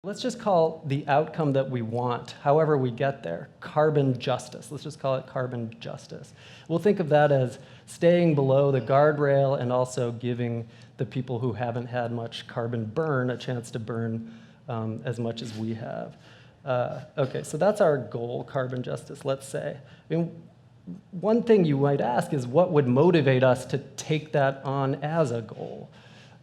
Let's just call the outcome that we want, however we get there, carbon justice. Let's just call it carbon justice. We'll think of that as staying below the guardrail and also giving the people who haven't had much carbon burn a chance to burn as much as we have. Okay, so that's our goal, carbon justice, let's say. I mean, one thing you might ask is what would motivate us to take that on as a goal?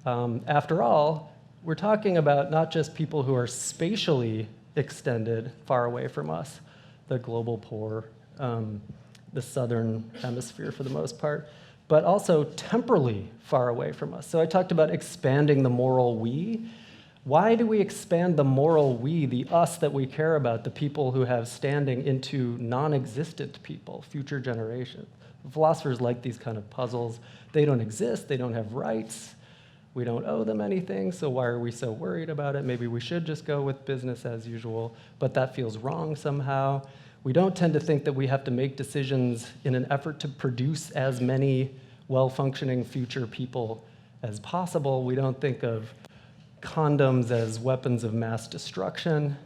After all, we're talking about not just people who are spatially extended far away from us, the global poor, the southern hemisphere for the most part, but also temporally far away from us. So I talked about expanding the moral we. Why do we expand the moral we, the us that we care about, the people who have standing, into non-existent people, future generations? Philosophers like these kind of puzzles. They don't exist, they don't have rights. We don't owe them anything, so why are we so worried about it? Maybe we should just go with business as usual, but that feels wrong somehow. We don't tend to think that we have to make decisions in an effort to produce as many well-functioning future people as possible. We don't think of condoms as weapons of mass destruction.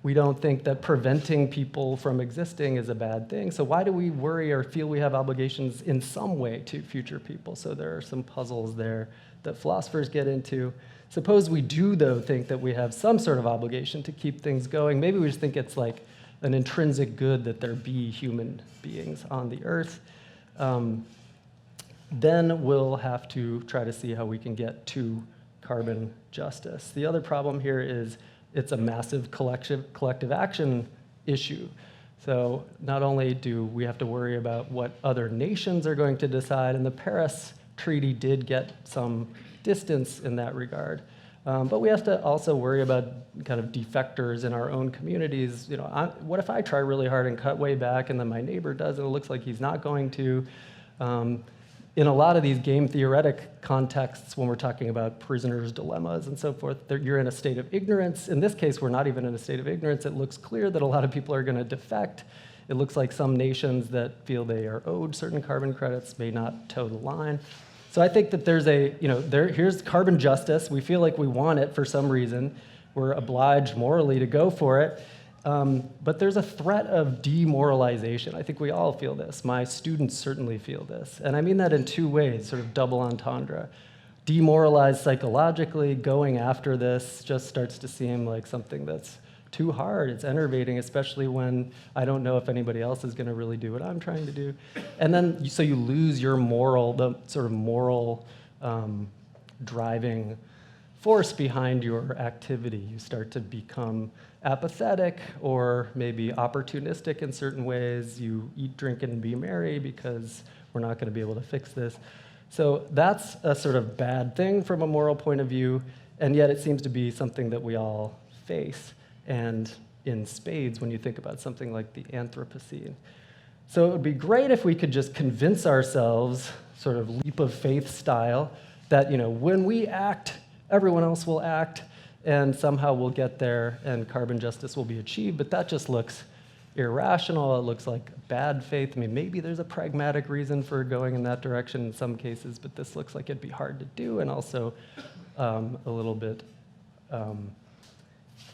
We don't think that preventing people from existing is a bad thing. So why do we worry or feel we have obligations in some way to future people? So there are some puzzles there that philosophers get into. Suppose we do, though, think that we have some sort of obligation to keep things going. Maybe we just think it's like an intrinsic good that there be human beings on the earth. Then we'll have to try to see how we can get to carbon justice. The other problem here is it's a massive collective action issue. So not only do we have to worry about what other nations are going to decide, and the Paris Treaty did get some distance in that regard, but we have to also worry about kind of defectors in our own communities. You know, what if I try really hard and cut way back, and then my neighbor does, and it looks like he's not going to? In a lot of these game theoretic contexts, when we're talking about prisoners' dilemmas and so forth, you're in a state of ignorance. In this case, we're not even in a state of ignorance. It looks clear that a lot of people are going to defect. It looks like some nations that feel they are owed certain carbon credits may not toe the line. So I think that there's here's carbon justice. We feel like we want it for some reason. We're obliged morally to go for it. But there's a threat of demoralization. I think we all feel this. My students certainly feel this. And I mean that in two ways, sort of double entendre. Demoralized psychologically, going after this just starts to seem like something that's too hard. It's enervating, especially when I don't know if anybody else is going to really do what I'm trying to do. And then, so you lose your the sort of moral driving force behind your activity. You start to become apathetic or maybe opportunistic in certain ways. You eat, drink, and be merry because we're not going to be able to fix this. So that's a sort of bad thing from a moral point of view, and yet it seems to be something that we all face, and in spades when you think about something like the Anthropocene. So it would be great if we could just convince ourselves, sort of leap of faith style, that when we act, everyone else will act, and somehow we'll get there and carbon justice will be achieved, but that just looks irrational. It looks like bad faith. I mean, maybe there's a pragmatic reason for going in that direction in some cases, but this looks like it'd be hard to do and also a little bit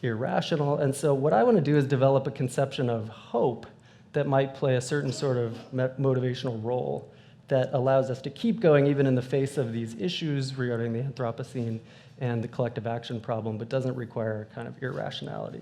irrational. And so what I want to do is develop a conception of hope that might play a certain sort of motivational role that allows us to keep going even in the face of these issues regarding the Anthropocene and the collective action problem, but doesn't require kind of irrationality.